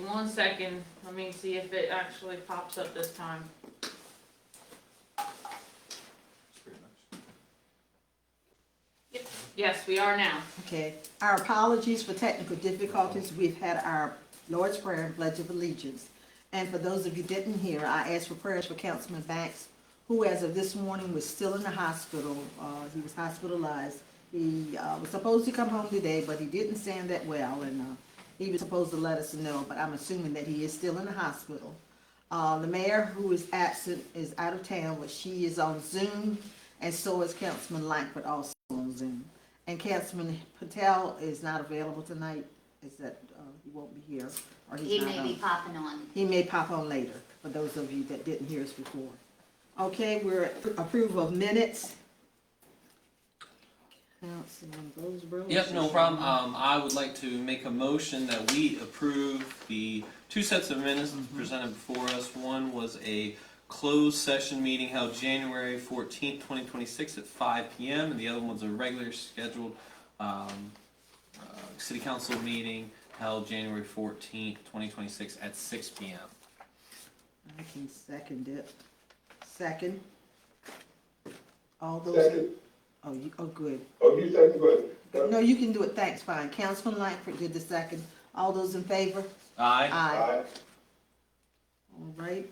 1 second, let me see if it actually pops up this time. Yes, we are now. Okay, our apologies for technical difficulties. We've had our Lord's Prayer and Pledge of Allegiance. And for those of you who didn't hear, I asked for prayers for Councilman Banks, who as of this morning was still in the hospital. He was hospitalized. He was supposed to come home today, but he didn't stand that well, and he was supposed to let us know, but I'm assuming that he is still in the hospital. The mayor, who is absent, is out of town, but she is on Zoom, and so is Councilman Langford also on Zoom. And Councilman Patel is not available tonight. Is that he won't be here, or he's He not may on. be popping on. He may pop on later, for those of you that didn't hear us before. Okay, we're at approval of minutes. Councilman Roseboro. Yep, no problem. I would like to make a motion that we approve the two sets of minutes presented before us. One was a closed session meeting held January 14th, 2026 at 5 p.m. and the other one was a regular scheduled city council meeting held January 14th, 2026 at 6 p.m. I can second it. Second. All those. Second. Oh, good. Oh, you second, good. No, you can do it. Thanks, fine. Councilman Langford did the second. All those in favor? Aye. Aye. All right.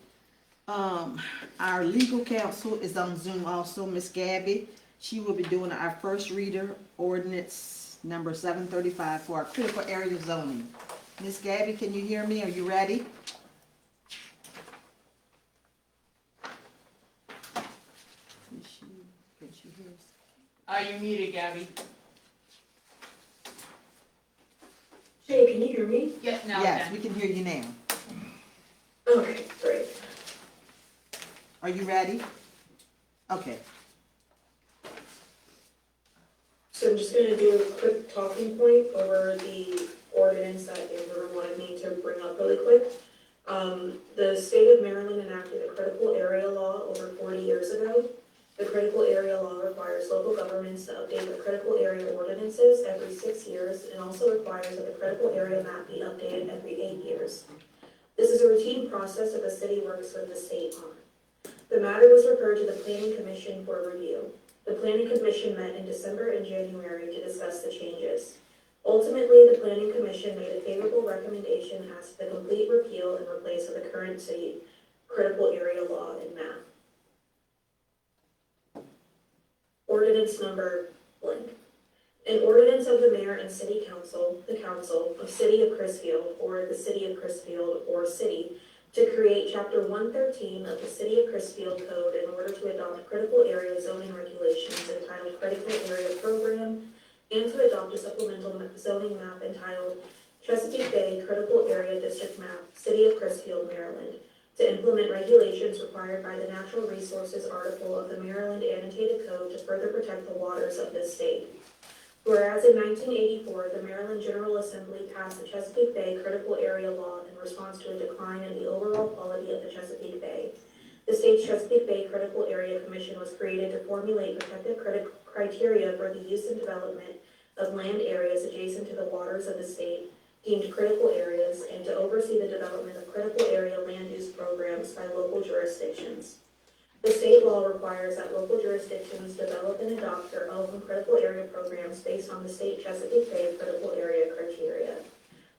Our legal counsel is on Zoom also, Miss Gabby. She will be doing our first reader ordinance number 735 for our critical area zoning. Miss Gabby, can you hear me? Are you ready? Can she hear us? You muted, Gabby. Shay, can you hear me? Yes, now Yes, we we can hear you now. Okay, great. Are you ready? Okay. So I'm just gonna do a quick talking point over the ordinance that Amber wanted me to bring up really quick. The state of Maryland enacted a critical area law over 40 years ago. The critical area law requires local governments to update their critical area ordinances every 6 years and also requires that the critical area map be updated every 8 years. This is a routine process that the city works with the state on. The matter was referred to the Planning Commission for review. The Planning Commission met in December and January to discuss the changes. Ultimately, the Planning Commission made a favorable recommendation as to the complete repeal and replace of the current city critical area law and map. Ordinance number blank. An ordinance of the mayor and city council, the council of City of Crisfield, or the City of Crisfield, or city, to create Chapter 113 of the City of Crisfield Code in order to adopt critical area zoning regulations entitled Critical Area Program, and to adopt a supplemental zoning map entitled Chesapeake Bay Critical Area District Map, City of Crisfield, Maryland, to implement regulations required by the Natural Resources Article of the Maryland Annotated Code to further protect the waters of this state. Whereas in 1984, the Maryland General Assembly passed the Chesapeake Bay Critical Area Law in response to a decline in the overall quality of the Chesapeake Bay. The state's Chesapeake Bay Critical Area Commission was created to formulate protective criteria for the use and development of land areas adjacent to the waters of the state, deemed critical areas, and to oversee the development of critical area land use programs by local jurisdictions. The state law requires that local jurisdictions develop and adopt their own critical area programs based on the state Chesapeake Bay critical area criteria.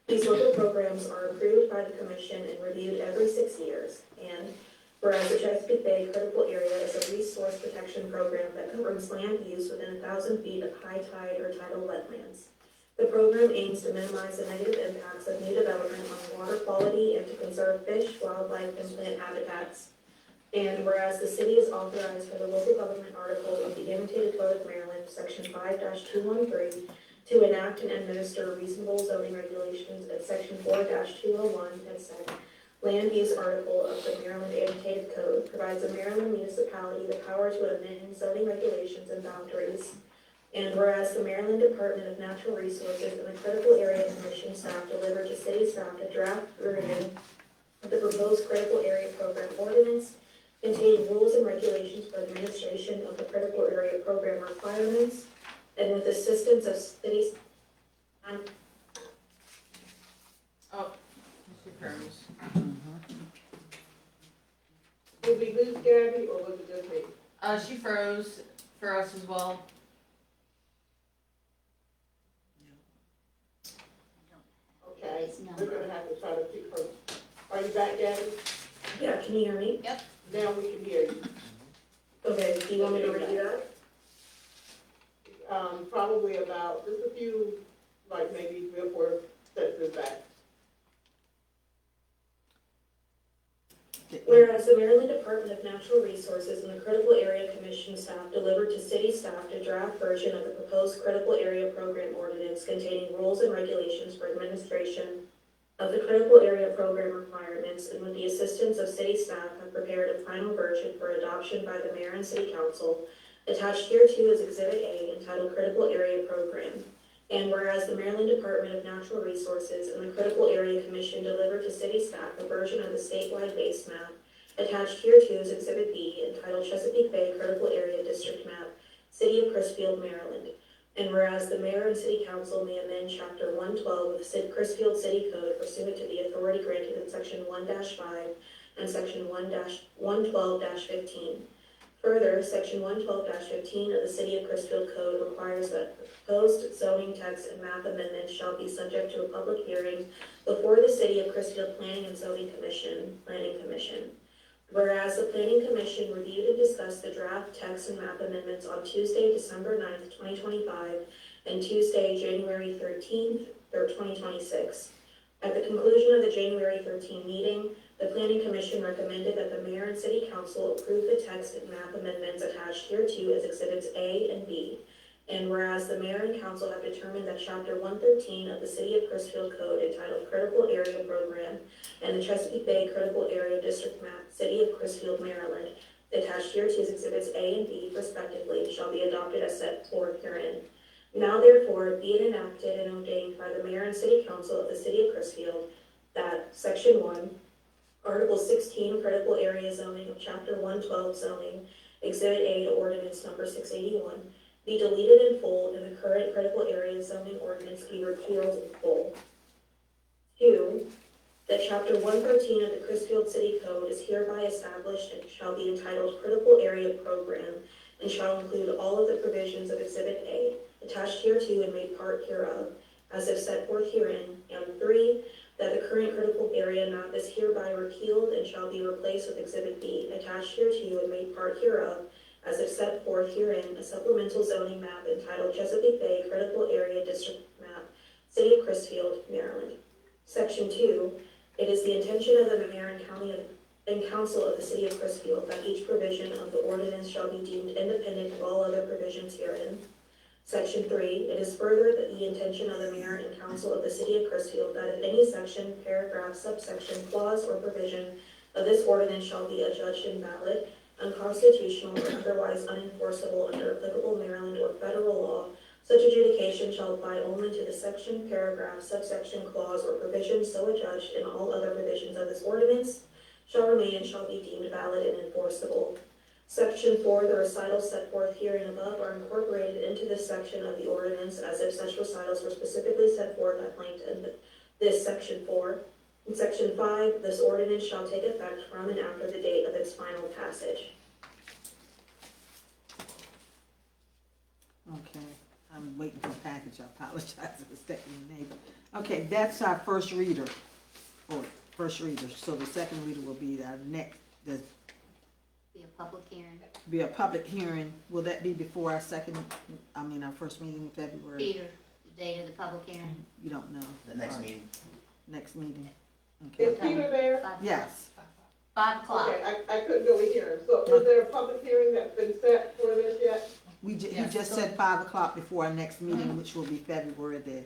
These local programs are approved by the commission and reviewed every 6 years, and whereas the Chesapeake Bay critical area is a resource protection program that governs land use within 1,000 feet of high tide or tidal wetlands. The program aims to minimize the negative impacts of new development on water quality and to conserve fish, wildlife, and plant habitats. And whereas the city is authorized by the local government article of the Annotated Code of Maryland, Section 5-213, to enact and administer reasonable zoning regulations, and Section 4-201, et cetera. Land use article of the Maryland Annotated Code provides a Maryland municipality the power to amend zoning regulations and boundaries. And whereas the Maryland Department of Natural Resources and the Critical Area Commission staff delivered to city staff a draft version of the proposed critical area program ordinance containing rules and regulations for administration of the critical area program requirements, and with assistance of cities. Oh, Mr. Kerr. Did we lose Gabby, or was it just me? She froze for us as well. Okay, we're gonna have to try to pick her. Are you back, Gabby? Yeah, can you hear me? Now we can hear you. Okay, do you want me to redo that? Probably about just a few, like maybe 3 or 4 sentences back. Whereas the Maryland Department of Natural Resources and the Critical Area Commission staff delivered to city staff a draft version of the proposed Critical Area Program Ordinance containing rules and regulations for administration of the Critical Area Program requirements, and with the assistance of city staff have prepared a final version for adoption by the mayor and city council. Attached hereto is Exhibit A entitled Critical Area Program. And whereas the Maryland Department of Natural Resources and the Critical Area Commission delivered to city staff a version of the statewide base map, attached hereto is Exhibit B entitled Chesapeake Bay Critical Area District Map, City of Crisfield, Maryland. And whereas the mayor and city council may amend Chapter 112 of the Crisfield City Code pursuant to the authority granted in Section 1-5 and Section 1-112-15. Further, Section 112-15 of the City of Crisfield Code requires that proposed zoning text and map amendments shall be subject to a public hearing before the City of Crisfield Planning and Zoning Commission, Planning Commission. Whereas the Planning Commission reviewed and discussed the draft text and map amendments on Tuesday, December 9th, 2025, and Tuesday, January 13th, 2026. At the conclusion of the January 13th meeting, the Planning Commission recommended that the mayor and city council approve the text and map amendments attached hereto as Exhibits A and B. And whereas the mayor and council have determined that Chapter 113 of the City of Crisfield Code entitled Critical Area Program and the Chesapeake Bay Critical Area District Map, City of Crisfield, Maryland, attached hereto as Exhibits A and B respectively, shall be adopted as set forth herein. Now therefore be it enacted and ordained by the mayor and city council of the City of Crisfield that Section 1, Article 16, Critical Area Zoning of Chapter 112 Zoning, Exhibit A to Ordinance Number 681, be deleted in full and the current Critical Area Zoning Ordinance be repealed in full. 2, that Chapter 113 of the Crisfield City Code is hereby established and shall be entitled Critical Area Program and shall include all of the provisions of Exhibit A, attached hereto and made part hereof, as if set forth herein. And 3, that the current critical area map is hereby repealed and shall be replaced with Exhibit B, attached hereto and made part hereof, as if set forth herein, a supplemental zoning map entitled Chesapeake Bay Critical Area District Map, City of Crisfield, Maryland. Section 2, it is the intention of the mayor and council of the City of Crisfield that each provision of the ordinance shall be deemed independent of all other provisions herein. Section 3, it is further that the intention of the mayor and council of the City of Crisfield that if any section, paragraph, subsection, clause, or provision of this ordinance shall be adjudged invalid, unconstitutional, or otherwise unenforceable under applicable Maryland or federal law, such adjudication shall apply only to the section, paragraph, subsection, clause, or provision so adjudged, and all other provisions of this ordinance shall remain and shall be deemed valid and enforceable. Section 4, the recitals set forth herein above are incorporated into this section of the ordinance as if such recitals were specifically set forth at length in this Section 4. In Section 5, this ordinance shall take effect from and after the date of its final passage. Okay, I'm waiting for the package, I apologize for stepping in the neighbor. Okay, that's our first reader, so the second reader will be our next, Be a public hearing. be a public hearing. Will that be before our our first meeting in February? Peter, the date of the public hearing. You don't know? The next All right. meeting. Next meeting, Is okay. Peter there? 5 o'clock. Yes, 5 o'clock. Okay, I couldn't really hear him. So is there a public hearing that's been set for this yet? he Yes. just said 5 o'clock before our next meeting, which will be February the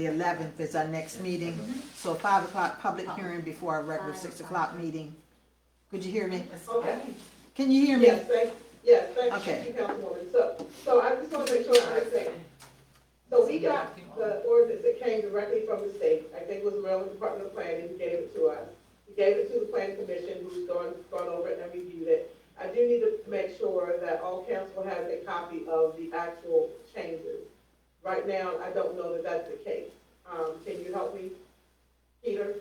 11th is our next meeting. So 5 o'clock public hearing before our regular 6 o'clock meeting. Could you hear me? Okay. Can you hear me? Yes, thank Okay. you, Councilwoman. So I just want to make sure I understand. So we got the ordinance that came directly from the state. I think it was the Maryland Department of Planning who gave it to us. We gave it to the Planning Commission, who's gone over it and reviewed it. I do need to make sure that all council has a copy of the actual changes. Right now, I don't know that that's the case. Can you help me, Peter?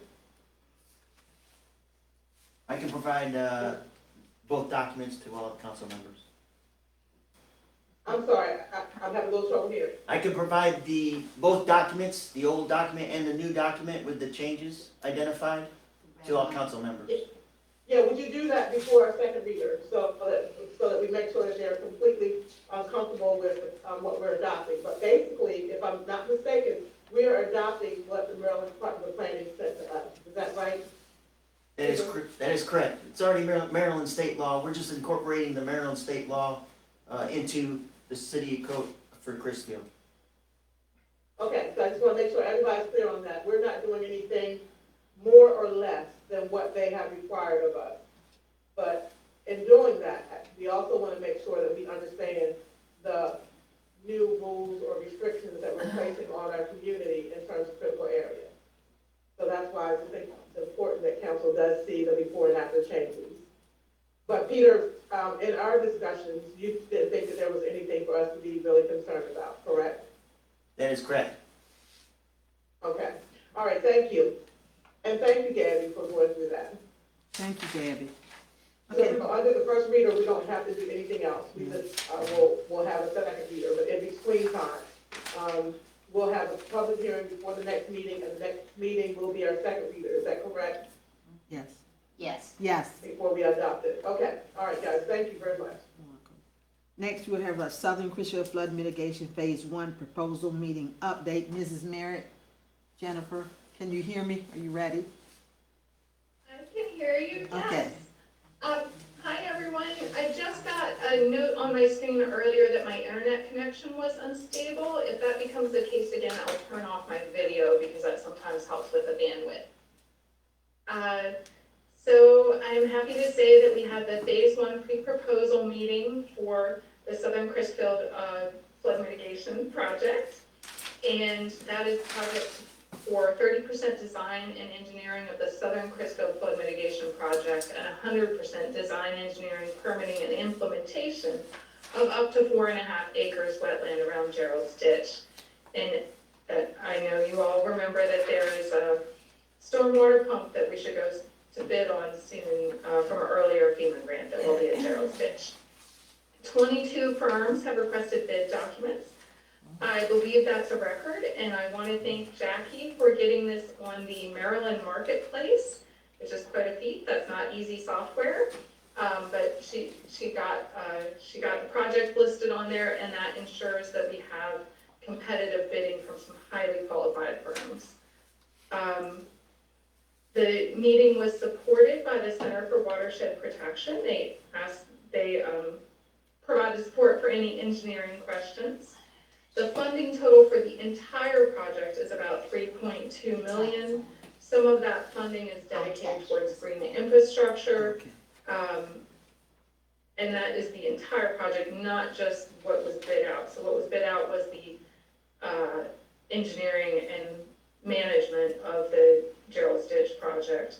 I can provide, both documents to all the council members. I'm sorry, I'm having a little trouble here. I can provide both documents, the old document and the new document with the changes identified to all council members. Yeah, would you do that before our second reader, so that we make sure that they're completely comfortable with what we're adopting? But basically, if I'm not mistaken, we are adopting what the Maryland Department of Planning sent to us. Is that right? That is correct. It's already Maryland state law. We're just incorporating the Maryland state law into the city code for Chrisfield. Okay, so I just want to make sure everybody's clear on that. We're not doing anything more or less than what they have required of us. But in doing that, we also want to make sure that we understand the new rules or restrictions that we're placing on our community in terms of critical areas. So that's why I think it's important that council does see the before and after changes. But Peter, in our discussions, you didn't think that there was anything for us to be really concerned about, correct? That is correct. Okay, all right, thank you. And thank you, Gabby, for going through that. Thank you, Gabby. Okay, so under the first reader, we don't have to do anything else. We just, we'll have a second reader, but in between time, we'll have a public hearing before the next meeting, and the next meeting will be our second reader. Is that correct? Yes, Yes. yes. Before we adopt it. Okay, all right, guys, thank you very much. You're welcome. Next, we'll have a Southern Christian Flood Mitigation Phase 1 Proposal Meeting Update. Mrs. Merritt, Jennifer, can you hear me? Are you ready? I can hear you, yes. Okay. Hi, everyone. I just got a note on my screen earlier that my internet connection was unstable. If that becomes the case again, I'll turn off my video because that sometimes helps with the bandwidth. So I'm happy to say that we had the Phase 1 pre-proposal meeting for the Southern Chrisfield Flood Mitigation Project. And that is project for 30% design and engineering of the Southern Chrisfield Flood Mitigation Project and 100% design, engineering, permitting, and implementation of up to 4.5 acres wetland around Gerald's Ditch. And I know you all remember that there is a stormwater pump that we should go to bid on soon from an earlier FEMA grant that will be at Gerald's Ditch. 22 firms have requested bid documents. I believe that's a record, and I want to thank Jackie for getting this on the Maryland Marketplace, which is quite a feat. That's not easy software, but she got the project listed on there, and that ensures that we have competitive bidding from some highly qualified firms. The meeting was supported by the Center for Watershed Protection. They provided support for any engineering questions. The funding total for the entire project is about $3.2 million. Some of that funding is dedicated towards green infrastructure, and that is the entire project, not just what was bid out. So what was bid out was the engineering and management of the Gerald's Ditch project.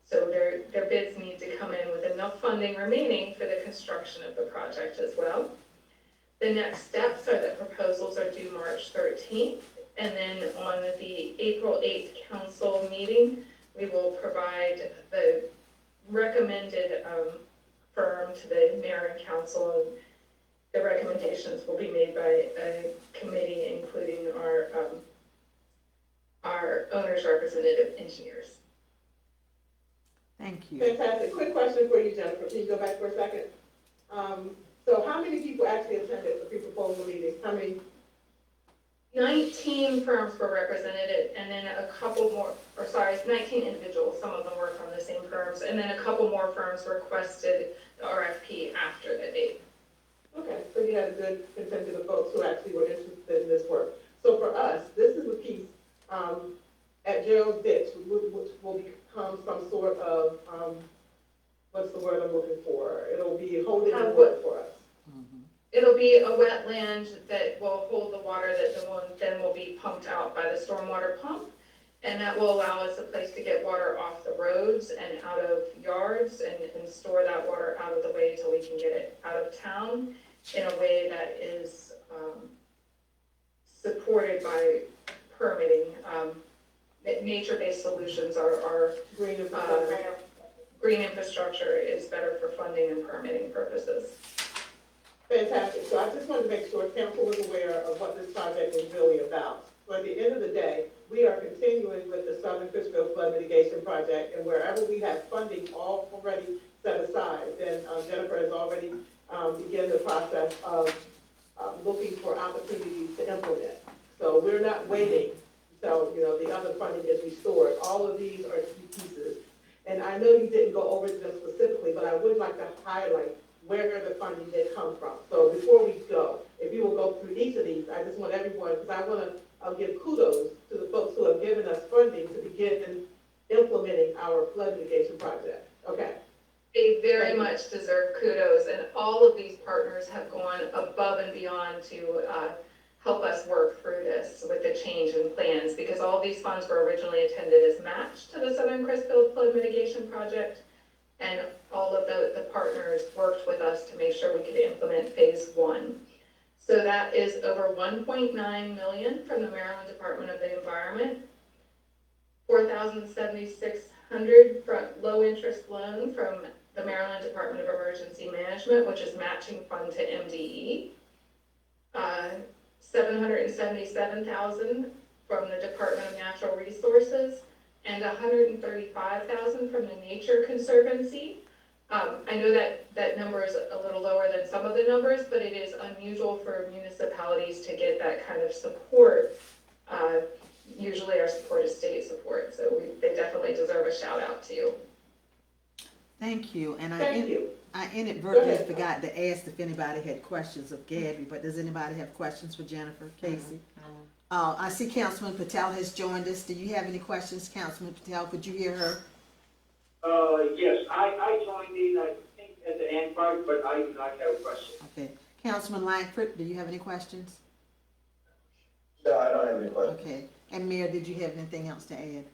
So their bids need to come in with enough funding remaining for the construction of the project as well. The next steps are that proposals are due March 13th, and then on the April 8th council meeting, we will provide the recommended firm to the mayor and council, and the recommendations will be made by a committee, including our owner's representative engineers. Thank you. Fantastic. Quick question for you, Jennifer. Can you go back for a second? So how many people actually attended the pre-proposal meeting? How many? 19 firms were represented, and then a couple more, 19 individuals, some of them were from the same firms, and then a couple more firms requested the RFP after the date. Okay, so you had a good contingent of folks who actually were interested in this work. So for us, this is a piece at Gerald's Ditch, which will become some sort of, what's the word I'm looking for? It'll be holding the water for us. It'll be a wetland that will hold the water that then will be pumped out by the stormwater pump. And that will allow us a place to get water off the roads and out of yards and store that water out of the way until we can get it out of town in a way that is supported by permitting. Nature-based solutions are Green green infrastructure is better for funding and permitting purposes. Fantastic. So I just wanted to make sure council was aware of what this project is really about. So at the end of the day, we are continuing with the Southern Crisfield Flood Mitigation Project, and wherever we have funding already set aside, then Jennifer has already begun the process of looking for opportunities to implement. So we're not waiting until, the other funding is restored. All of these are key pieces. And I know you didn't go over them specifically, but I would like to highlight where the funding did come from. So before we go, if you will go through each of these, I just want everyone, because I want to give kudos to the folks who have given us funding to begin implementing our flood mitigation project. Okay. They very much deserve kudos, and all of these partners have gone above and beyond to help us work through this with the change in plans, because all these funds were originally intended as match to the Southern Crisfield Flood Mitigation Project, and all of the partners worked with us to make sure we could implement phase 1. So that is over $1.9 million from the Maryland Department of the Environment, $4,760 from low-interest loan from the Maryland Department of Emergency Management, which is matching fund to MDE, $777,000 from the Department of Natural Resources, and $135,000 from the Nature Conservancy. I know that number is a little lower than some of the numbers, but it is unusual for municipalities to get that kind of support. Usually our support is state support, so they definitely deserve a shout out to you. Thank you, and Thank you. I Go inadvertently ahead. forgot to ask if anybody had questions of Gabby, but does anybody have questions for Jennifer, Casey? I see Councilman Patel has joined us. Do you have any questions, Councilman Patel? Could you hear her? Yes, I joined in, I think, at the end part, but I do not have a question. Okay. Councilman Langford, do you have any questions? No, I don't have any questions. Okay. And Mayor, did you have anything else to add?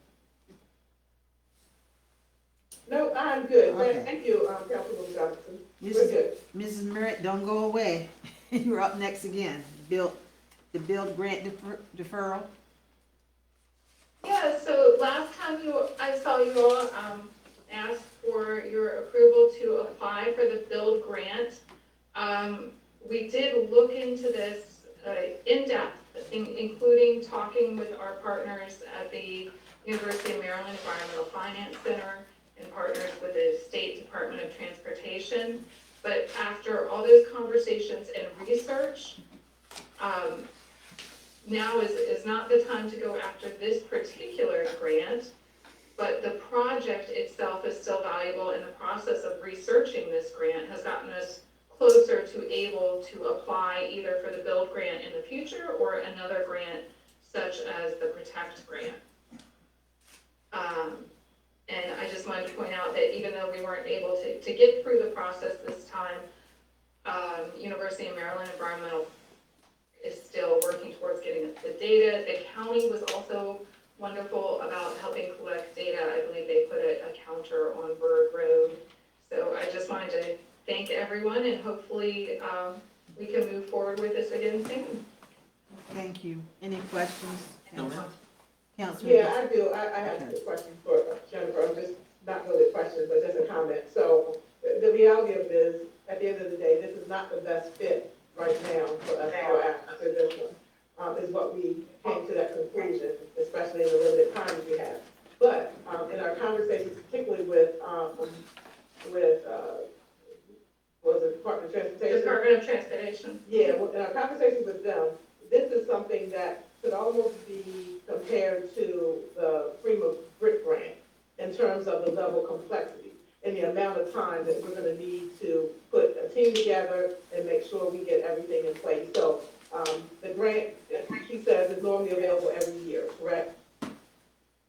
No, I'm good. Okay. Thank you, Councilwoman Johnson. We're Mrs. good. Mrs. Merritt, don't go away. You're up next again. The build grant deferral. Yeah, so last time I saw you all ask for your approval to apply for the build grant. We did look into this in depth, including talking with our partners at the University of Maryland Environmental Finance Center and partners with the State Department of Transportation. But after all those conversations and research, now is not the time to go after this particular grant, but the project itself is still valuable, and the process of researching this grant has gotten us closer to able to apply either for the build grant in the future or another grant such as the Protect grant. And I just wanted to point out that even though we weren't able to get through the process this time, University of Maryland Environmental is still working towards getting us the data. The county was also wonderful about helping collect data. I believe they put a counter on Bird Road. So I just wanted to thank everyone, and hopefully we can move forward with this again soon. Thank you. Any questions? No. Councilman? Yeah, I do. I have a question for Jennifer. I'm just not really a question, but just a comment. So the reality of it is, at the end of the day, this is not the best fit right now for us to go after this one, is what we came to that conclusion, especially in the limited time we have. But in our conversations, particularly with was it Department of Transportation? Department of Transportation. Yeah, well, in our conversations with them, this is something that could almost be compared to the Freema Brick Grant in terms of the level of complexity and the amount of time that we're gonna need to put a team together and make sure we get everything in place. So, the grant, she says, is normally available every year, correct?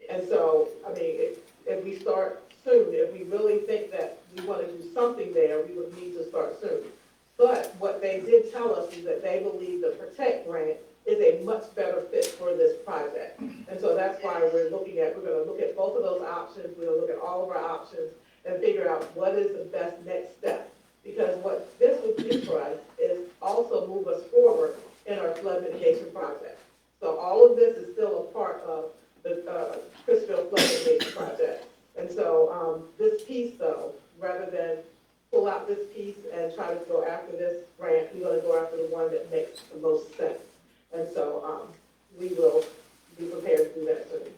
And so, I mean, if we start soon, if we really think that we wanna do something there, we would need to start soon. But what they did tell us is that they believe the Protect grant is a much better fit for this project. And so that's why we're gonna look at both of those options, we're gonna look at all of our options and figure out what is the best next step. Because what this would do for us is also move us forward in our flood mitigation project. So all of this is still a part of the Crisfield Flood Mitigation Project. And so this piece though we will be prepared to do that too.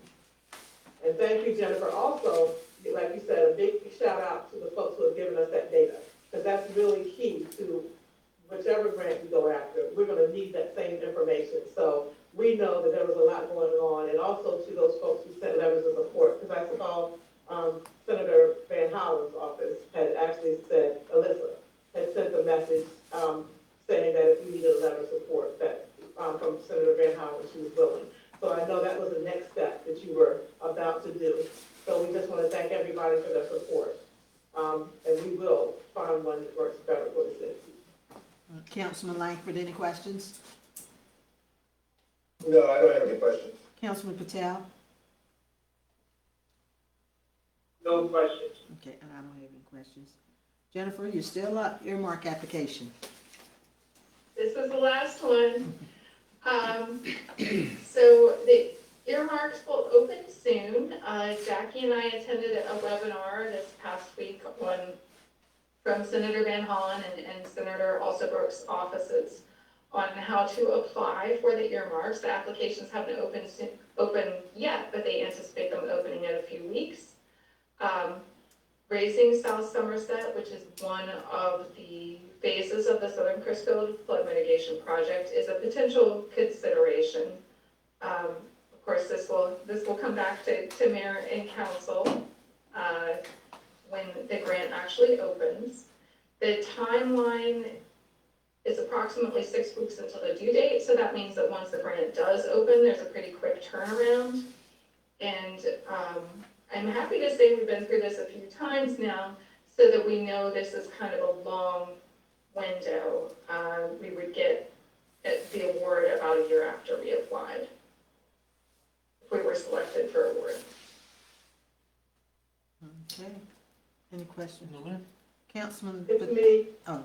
And thank you, Jennifer. Also, like you said, a big shout out to the folks who have given us that data, because that's really key to whichever grant we go after. We're gonna need that same information. So we know that there was a lot going on, and also to those folks who sent letters of support, because I saw, Senator Van Hollen's office had actually said, Alyssa had sent a message, saying that if we needed a letter of support, that, from Senator Van Hollen, she was willing. So I know that was the next step that you were about to do. So we just want to thank everybody for their support. And we will find one that works better for the city. Councilman Langford, any questions? No, I don't have any questions. Councilman Patel? No questions. Okay, and I don't have any questions. Jennifer, you're still up, earmark application. This was the last one. So the earmarks will open soon. Jackie and I attended a webinar this past week from Senator Van Hollen and Senator Alsobrook's offices on how to apply for the earmarks. The applications haven't opened yet, but they anticipate them opening in a few weeks. Raising South Somerset, which is one of the phases of the Southern Crisfield Flood Mitigation Project, is a potential consideration. Of course, this will come back to mayor and council when the grant actually opens. The timeline is approximately 6 weeks until the due date, so that means that once the grant does open, there's a pretty quick turnaround. And I'm happy to say we've been through this a few times now, so that we know this is kind of a long window. We would get the award about a year after we applied, if we were selected for award. Okay. Any questions? No, ma'am. Councilman? It's me, Oh,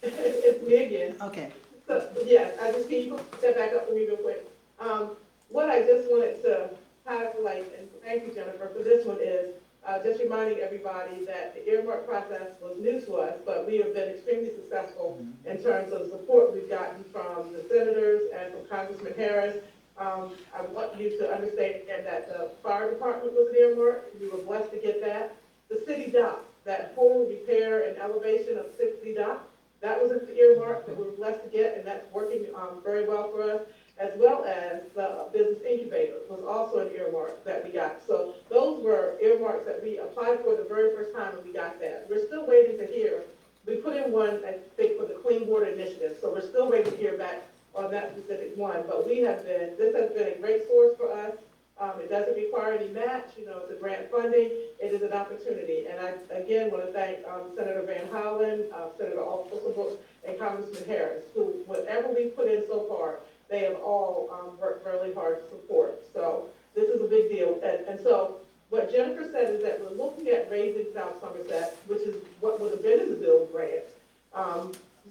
it's me again. okay. So, yes, I just, can you step back up for me real quick? What I just wanted to highlight, and thank you, Jennifer, for this one is, just reminding everybody that the earmark process was new to us, but we have been extremely successful in terms of support we've gotten from the senators and from Congressman Harris. I want you to understand that the fire department was an earmark. We were blessed to get that. The city dock, that whole repair and elevation of 60 dock, that was an earmark that we were blessed to get, and that's working very well for us, as well as the business incubator was also an earmark that we got. So those were earmarks that we applied for the very first time, and we got that. We're still waiting to hear. We put in one, I think, for the Clean Water Initiative, so we're still waiting to hear back on that specific one. But this has been a great source for us. It doesn't require any match, it's a grant funding. It is an opportunity. And I, again, want to thank Senator Van Hollen, Senator Alsobrook, and Congressman Harris, who, whatever we put in so far, they have all worked really hard to support. So this is a big deal. And so what Jennifer said is that we're looking at raising South Somerset, which is what would have been in the bill grant.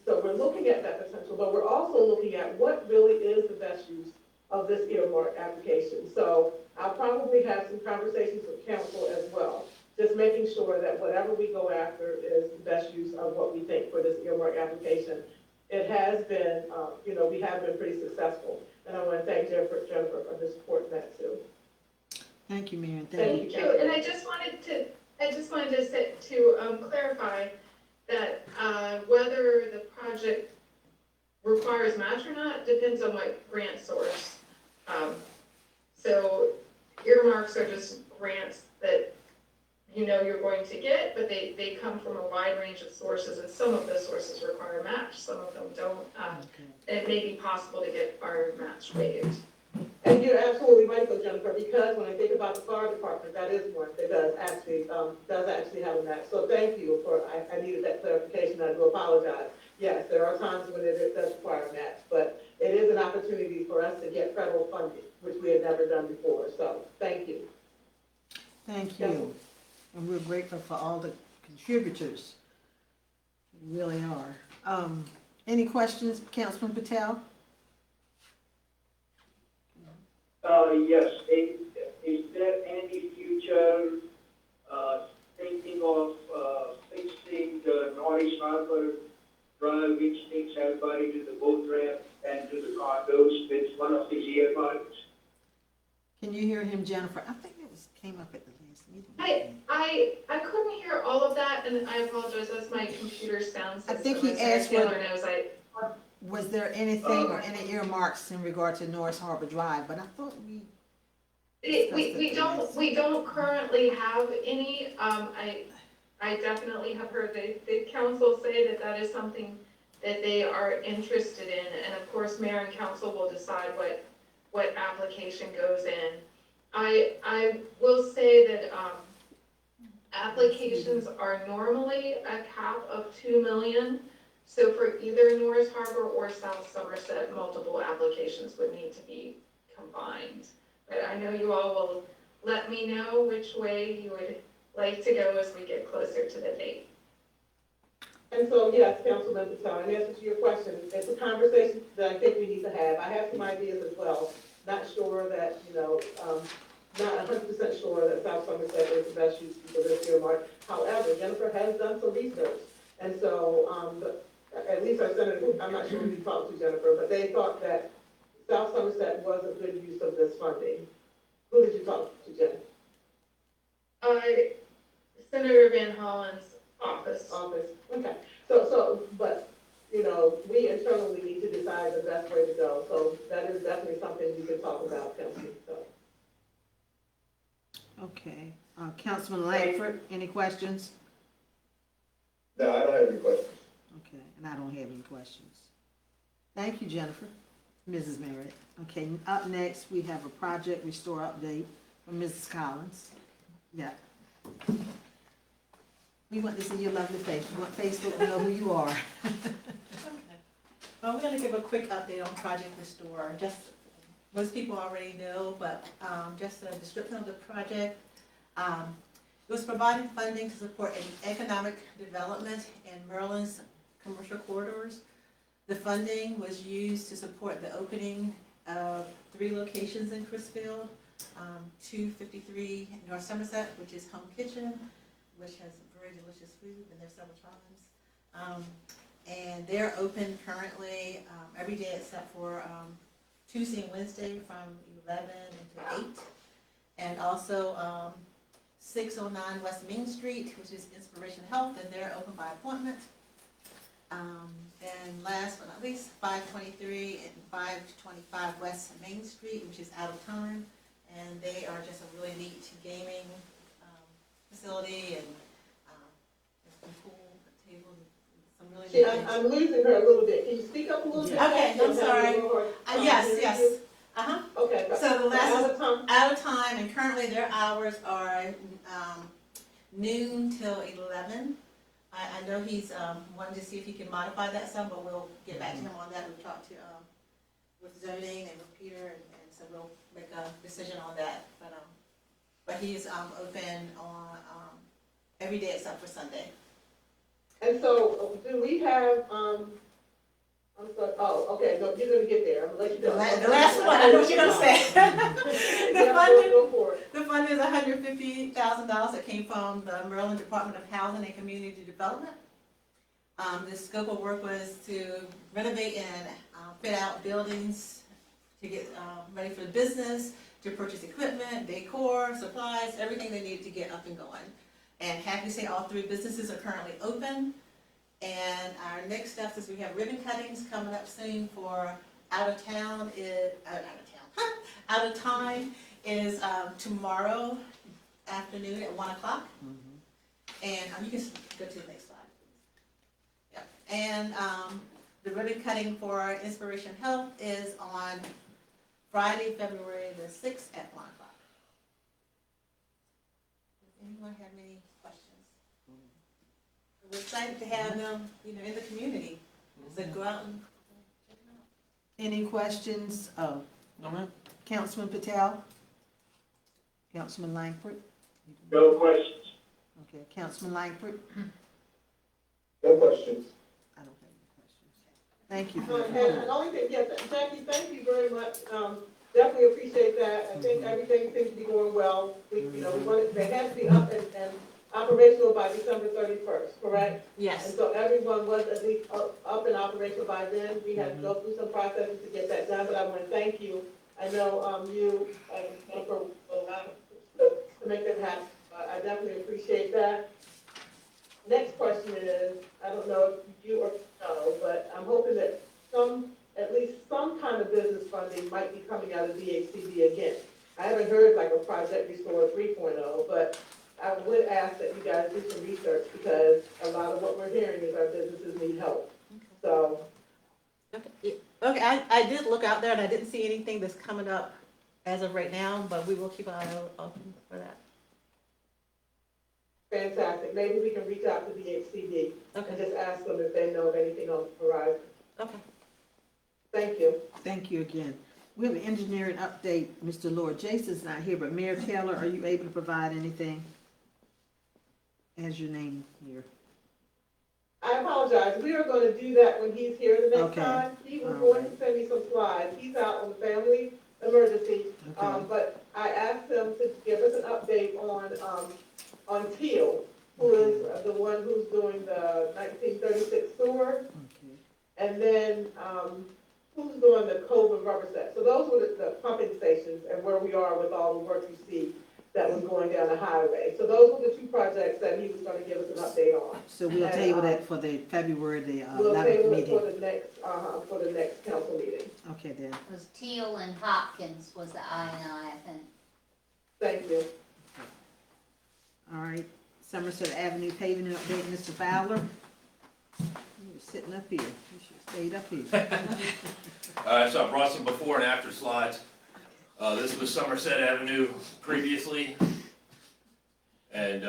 So we're looking at that potential, but we're also looking at what really is the best use of this earmark application. So I'll probably have some conversations with council as well, just making sure that whatever we go after is the best use of what we think for this earmark application. It has been, we have been pretty successful, and I want to thank Jennifer for the support in that too. Thank you, Mary. Thank you. And I just wanted to clarify that whether the project requires match or not depends on what grant source. So earmarks are just grants that you're going to get, but they come from a wide range of sources, and some of the sources require match, some of them don't. It may be possible to get our match waived. And you're absolutely right, though, Jennifer, because when I think about the fire department, that is one that does actually have a match. So thank you I needed that clarification. I do apologize. Yes, there are times when it does require a match, but it is an opportunity for us to get federal funding, which we had never done before. So thank you. Thank you. And we're grateful for all the contributors. We really are. Any questions, Councilman Patel? Yes, is there any future, thinking of fixing the Norris Harbor Drive, which takes everybody to the boat ramp and to the condos. It's one of the earmarks. Can you hear him, Jennifer? I think it came up at the last meeting. I couldn't hear all of that, and I apologize, that's my computer sound I system. think he As Sarah asked what- Taylor knows, Was there anything or any earmarks in regard to Norris Harbor Drive? But I thought we don't currently have any, I definitely have heard the council say that that is something that they are interested in, and of course, mayor and council will decide what application goes in. I will say that, applications are normally a cap of 2 million. So for either Norris Harbor or South Somerset, multiple applications would need to be combined. But I know you all will let me know which way you would like to go as we get closer to the date. And so, yes, Councilman Patel, in answer to your question, it's a conversation that I think we need to have. I have some ideas as well. Not sure that, not 100% sure that South Somerset is the best use for this earmark. However, Jennifer has done some research. And so, at least our senator, I'm not sure who you talked to, Jennifer, but they thought that South Somerset was a good use of this funding. Who did you talk to, Jen? Senator Van Hollen's office. Okay. But, we internally need to decide the best way to go. So that is definitely something we can talk about, Councilman. So. Okay. Councilman Langford, any questions? No, I don't have any questions. Okay, and I don't have any questions. Thank you, Jennifer. Mrs. Merritt. Okay, up next, we have a project restore update from Mrs. Collins. Yeah. We want to see your lovely face. We want Facebook to know who you are. Well, we're gonna give a quick update on Project Restore. Just, most people already know, but just a description of the project. It was providing funding to support an economic development in Maryland's commercial corridors. The funding was used to support the opening of 3 locations in Chrisfield, 253 North Somerset, which is Home Kitchen, which has very delicious food, been there several times. And they're open currently every day except for Tuesday and Wednesday from 11 until 8. And also 609 West Main Street, which is Inspiration Health, and they're open by appointment. And last but not least, 523 and 525 West Main Street, which is Out of Time, and they are just a really neat gaming facility and some pool tables, some really neat things. I'm losing her a little bit. Can you speak up a little bit? Okay, I'm sorry. Yes. Okay. So the last Out of time. Out of time, and currently their hours are noon till 11. I know he's wanting to see if he can modify that some, but we'll get back to him on that. We've talked to with zoning and with Peter, and so we'll make a decision on that. But he's open on every day except for Sunday. And so, do we have, I'm sorry, okay, no, you're gonna get there, I'm gonna let you The go. last one, I know what you're gonna say. Go for it. The fund is $150,000 that came from the Maryland Department of Housing and Community Development. The scope of work was to renovate and fit out buildings to get ready for the business, to purchase equipment, decor, supplies, everything they need to get up and going. And happy to say all 3 businesses are currently open. And our next steps is we have ribbon cuttings coming up soon for Out of Time is tomorrow afternoon at 1 o'clock. And you can go to the next slide. Yep. And the ribbon cutting for Inspiration Health is on Friday, February the 6th at 1 o'clock. Does anyone have any questions? We're excited to have them, in the community. So go out and check them out. Any questions? Oh, No, ma'am. Councilman Patel? Councilman Langford? No questions. Okay, Councilman Langford? No questions. I don't have any questions. Thank you. And the only thing, yes, Jackie, thank you very much, definitely appreciate that, I think everything seems to be going well. We wanted, they had to be up and operational by December 31st, correct? And Yes. so everyone was at least up and operational by then. We had to go through some processes to get that done, but I want to thank you. I know, you, and Jennifer, to make that happen. I definitely appreciate that. Next question is, I don't know if you or no, but I'm hoping that at least some kind of business funding might be coming out of DHCD again. I haven't heard like a Project Restore 3.0, but I would ask that you guys do some research because a lot of what we're hearing is our businesses need help. So, Okay, I did look out there and I didn't see anything that's coming up as of right now, but we will keep an eye open for that. fantastic. Maybe we can reach out to DHCD and Okay, just ask them if they know of anything on the horizon. okay. Thank you. Thank you again. We have an engineering update. Mr. Lord Jason's not here, but Mayor Taylor, are you able to provide anything? As your name here. I apologize. We are going to do that when he's here the next Okay. time. He was All going to send me some slides. He's out on family emergency. Okay. But I asked him to give us an update on Teal, who is the one who's doing the 1936 sewer. Okay. And then, who's doing the Cove and Rubber Set. So those were the pumping stations and where we are with all the work you see that was going down the highway. So those were the two projects that he was gonna give us an update on. So we'll And, table that for the February, the We'll 11th table it meeting. for the next council meeting. Okay then. It was Teal and Hopkins was the I think. Thank you. All right. Somerset Avenue paving update, Mr. Fowler. You're sitting up here. You should have stayed up here. So I brought some before and after slides. This was Somerset Avenue previously. And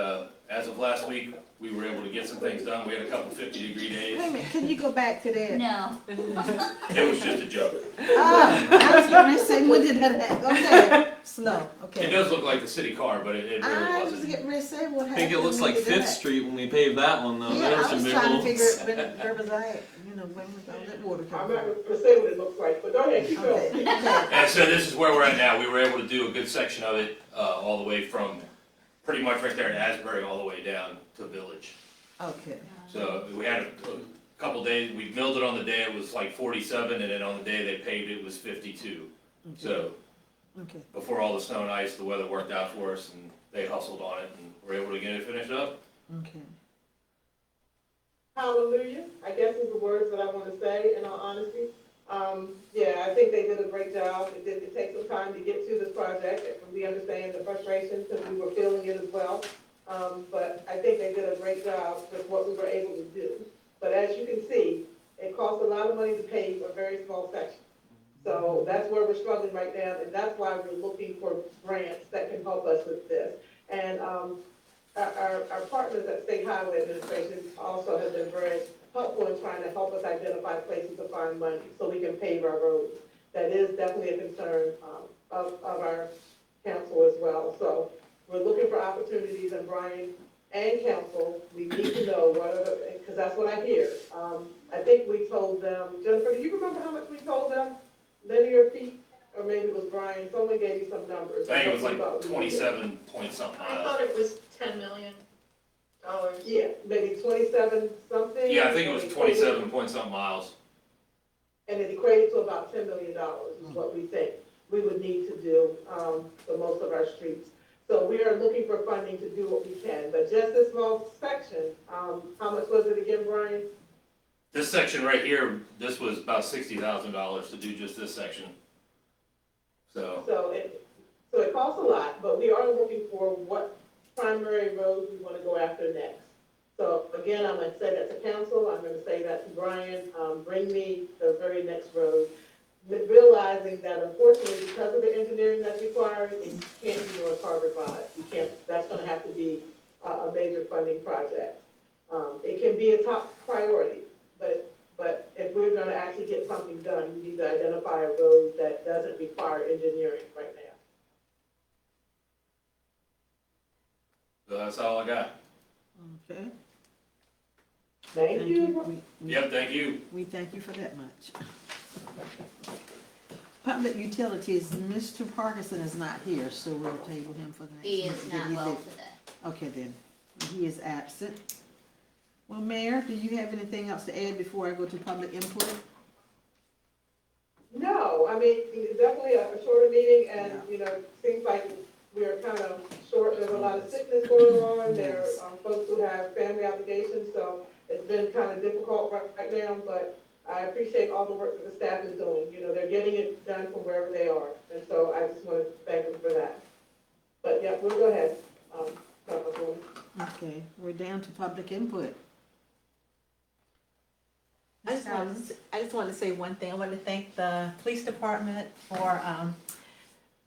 as of last week, we were able to get some things done. We had a couple 50-degree Wait a days. minute, can you go back to that? No, It was just a joke. I was gonna say, when did that happen? Okay, slow, It okay. does look like the city car, but it really I was wasn't. getting ready to say what I happened. think it looks when like we did Fifth that. Street when we paved that one though. Yeah, There was I some was big trying to holes. figure out where was I at, when was all that water I'm coming not from? gonna say what it looks like, but go ahead, keep Okay, going. okay, And so this is where we're at now. We were able to do a good section of it, all the way from pretty much right there in Asbury all the way down to Village. okay. So we had a couple days, we milled it on the day it was like 47, and then on the day they paved it was 52. So Okay, before all the snow and ice, the weather worked out for us, and they hustled on it, and were able to get it finished up. okay. Hallelujah, I guess is the words that I want to say in all honesty. Yeah, I think they did a great job. It takes some time to get to this project, and we understand the frustration because we were feeling it as well. But I think they did a great job with what we were able to do. But as you can see, it costs a lot of money to pave a very small section. So that's where we're struggling right now, and that's why we're looking for grants that can help us with this. And, our partners at State Highway Administration also have been very helpful in trying to help us identify places to find money so we can pave our roads. That is definitely a concern, of our council as well. So we're looking for opportunities, and Brian and council, we need to know what are the, because that's what I hear. I think we told them, Jennifer, do you remember how much we told them? Linear feet, or maybe it was Brian, someone gave you some numbers. I think it was What we thought like we would do. 27 point something I miles. thought it was $10 million. Yeah, maybe 27 something. Yeah, I think it was 27 point something miles. And it equated to about $10 million is what we think we would need to do, for most of our streets. So we are looking for funding to do what we can, but just this small section, how much was it again, Brian? This section right here, this was about $60,000 to do just this section. So, So it costs a lot, but we are looking for what primary roads we wanna go after next. So again, I'm gonna say that to council, I'm gonna say that to Brian, bring me the very next road. Realizing that unfortunately, because of the engineering that's required, it can't be North Harvard Drive. You can't, that's gonna have to be a major funding project. It can be a top priority, but if we're gonna actually get something done, we need to identify a road that doesn't require engineering right now. so that's all I got. Okay. Thank you. Yep, thank you. We thank you for that much. Public Utilities, Mr. Parkinson is not here, so we'll table him for the next. he is meeting. not Did well leave? today. Okay then, He is absent. Well, Mayor, do you have anything else to add before I go to public input? No, I mean, it's definitely a shorter meeting, and, Yeah. you know, it seems like we're kind of short, there's a lot of sickness going on, there Yes. are folks who have family obligations, so it's been kind of difficult right now, but I appreciate all the work that the staff is doing, you know, they're getting it done from wherever they are, and so I just want to thank them for that. But, yeah, we'll go ahead, Dr. Boone. Okay, we're down to public input. I just wanted to say one thing. I want to thank the police department for,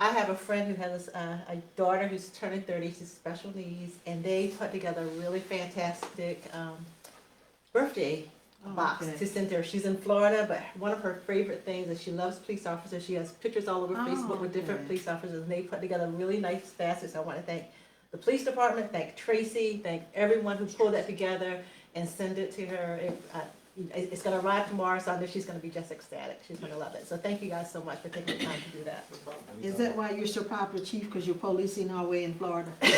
I have a friend who has a daughter who's turning 30, she's special needs, and they put together a really fantastic birthday box Okay. to send her. She's in Florida, but one of her favorite things is she loves police officers. She has pictures all over Oh, Facebook with different okay. police officers, and they put together really nice baskets. I want to thank the police department, thank Tracy, thank everyone who pulled that together and send it to her. It's gonna arrive tomorrow, so I know she's gonna be just ecstatic. She's gonna love it. So thank you guys so much for taking the time to do that. Is that why you're so popular, Chief, because you're policing our way in Florida? Yeah,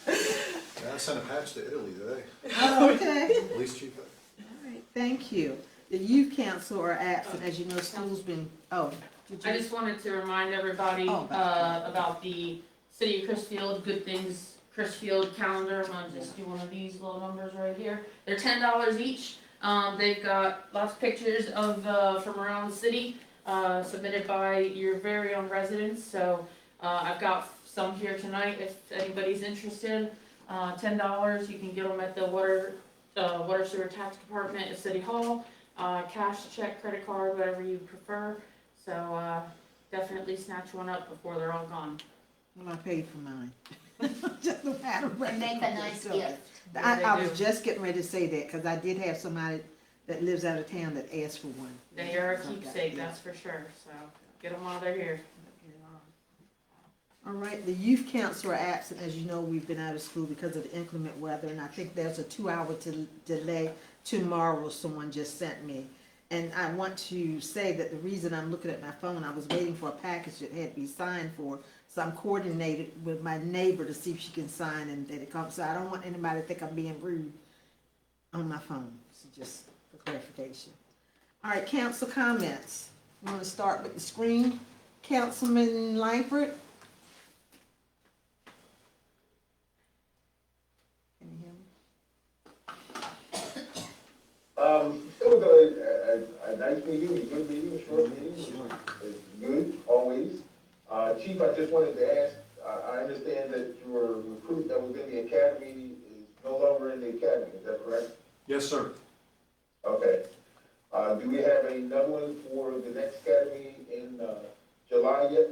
I sent a patch to Italy today. Oh, okay. Police chief. All right, thank you. The youth council are absent, as you know, school's been, did I you? just wanted to remind everybody, Oh, about the City of Chrisfield Good Things Chrisfield calendar. I'm gonna just do one of these little numbers right here. They're $10 each. They've got lots of pictures of, from around the city, submitted by your very own residents. So, I've got some here tonight if anybody's interested. $10, you can get them at the water sewer tax department at City Hall. Cash, check, credit card, whatever you prefer. So, definitely snatch one up before they're all gone. Well, I paid for mine. Just no matter what. And make a nice gift. I was just getting ready to say that, because I did have somebody that lives out of town that asked for one. They are a So I've got- keepsake, yeah. that's for sure, so get them while they're here. All right, the youth council are absent. As you know, we've been out of school because of the inclement weather, and I think there's a 2-hour delay tomorrow, someone just sent me. And I want to say that the reason I'm looking at my phone, I was waiting for a package that had to be signed for, so I'm coordinated with my neighbor to see if she can sign and that it comes. So I don't want anybody to think I'm being rude on my phone, so just for clarification. All right, council comments. We want to start with the screen. Councilman Langford? Can you hear me? It was a nice meeting, a good meeting, a short meeting. It's good, always. Chief, I just wanted to ask, I understand that your recruit that was in the academy is no longer in the academy, is that correct? Yes, sir. Okay. Do we have another one for the next academy in, July yet?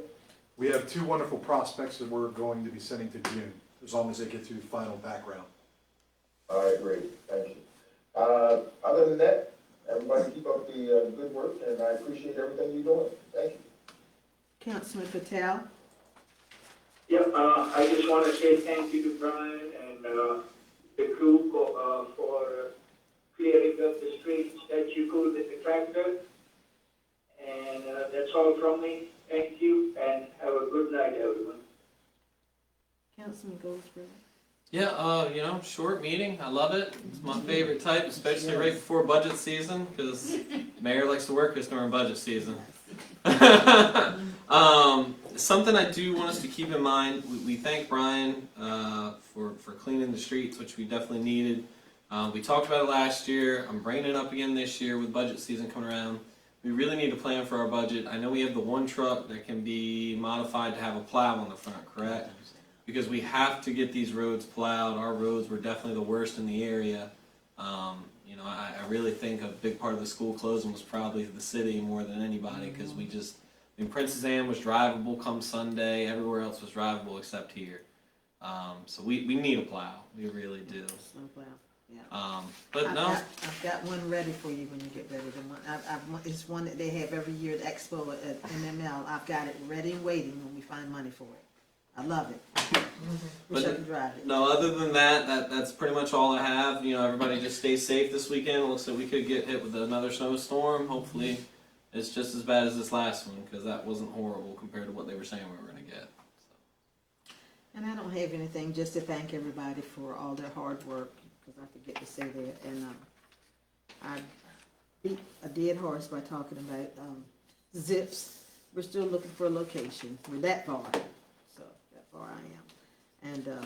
We have 2 wonderful prospects that we're going to be sending to June, as long as they get through the final background. All right, great, thank you. Other than that, everybody keep up the, good work, and I appreciate everything you're doing. Thank you. Councilman Patel? Yeah, I just want to say thank you to Brian and, the crew for clearing up the streets that you could with the tractor. And, that's all from me. Thank you, and have a good night, everyone. Councilman Goldsboro? Yeah, short meeting. I love it. It's my favorite type, especially right before budget season, because mayor likes to work us during budget season. Something I do want us to keep in mind, we thank Brian for cleaning the streets, which we definitely needed. We talked about it last year. I'm bringing it up again this year with budget season coming around. We really need to plan for our budget. I know we have the one truck that can be modified to have a plow on the front, correct? Because we have to get these roads plowed. Our roads were definitely the worst in the area. I really think a big part of the school closing was probably the city more than anybody, because Princess Anne was drivable come Sunday. Everywhere else was drivable except here. So we need a plow. We really do. Snowplow, yeah. I've got one ready for you when you get ready. It's one that they have every year at Expo at MML. I've got it ready and waiting when we find money for it. I love it. Wish I could drive it. No, other than that's pretty much all I have. Everybody just stay safe this weekend. It looks like we could get hit with another snowstorm. Hopefully it's just as bad as this last one, because that wasn't horrible compared to what they were saying we were going to get. And I don't have anything, just to thank everybody for all their hard work, because I forget to say that. And I beat a dead horse by talking about zips. We're still looking for a location. We're that far, so that far I am. And the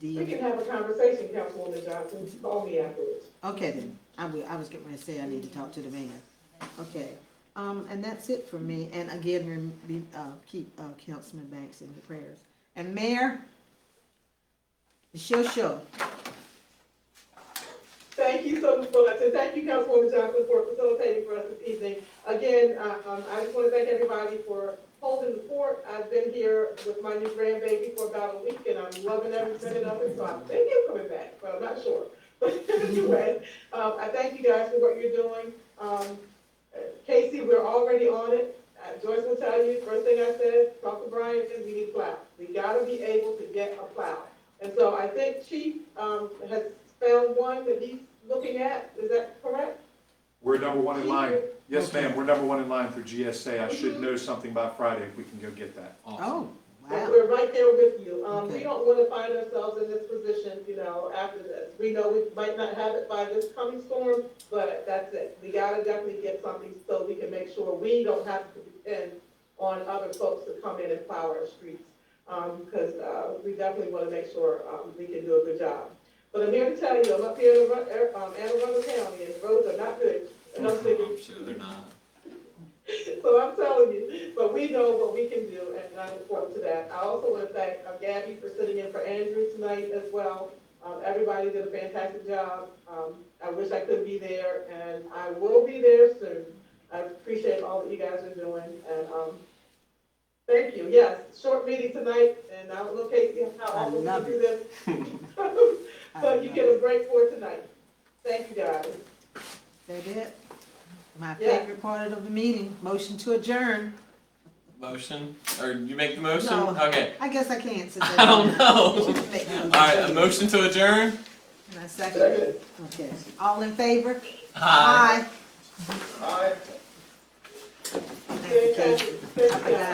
We deed. can have a conversation, Councilwoman Johnson, call me afterwards. Okay then, I was getting ready to say I need to talk to the mayor. Okay, and that's it for me, and again, keep Councilman Banks in your prayers. And Mayor, it's your show. Thank you so much, and thank you, Councilwoman Johnson, for facilitating for us this evening. Again, I just want to thank everybody for holding the fort. I've been here with my new grandbaby for about a week, and I'm loving every minute of it, so I'm thinking of coming back, but I'm not sure. But anyway, I thank you guys for what you're doing. Casey, we're already on it. Joyce will tell you, first thing I said, talk to Brian, is we need a plow. We gotta be able to get a plow. And so I think Chief, has found one that he's looking at, is that correct? We're number one in line. Yes, ma'am, we're number one in line for GSA. I should know something by Friday if we can go get that. Oh, So wow. we're right there with you. We Okay. don't want to find ourselves in this position, after this. We know we might not have it by this coming storm, but that's it. We gotta definitely get something so we can make sure we don't have to depend on other folks to come in and plow our streets. Because we definitely want to make sure we can do a good job. But I'm here to tell you, I'm up here in Anne Arundel County, and the roads are not good. And I'm thinking, I'm sure they're not. so I'm telling you, but we know what we can do, and I look forward to that. I also want to thank Gabby for sitting in for Andrew tonight as well. Everybody did a fantastic job. I wish I could be there, and I will be there soon. I appreciate all that you guys are doing, and thank you. Yes, short meeting tonight, and I don't know, Casey, how I often we love can do this. But you get a break for tonight. Thank you, guys. That it? My Yeah. favorite part of the meeting, motion to adjourn. Motion, or you make the motion? No. Okay. I guess I can't sit I don't know. All Alright, a motion to adjourn? And I second it. Okay, all in favor? Aye. Aye. Aye. Thank you, Casey. I forgot.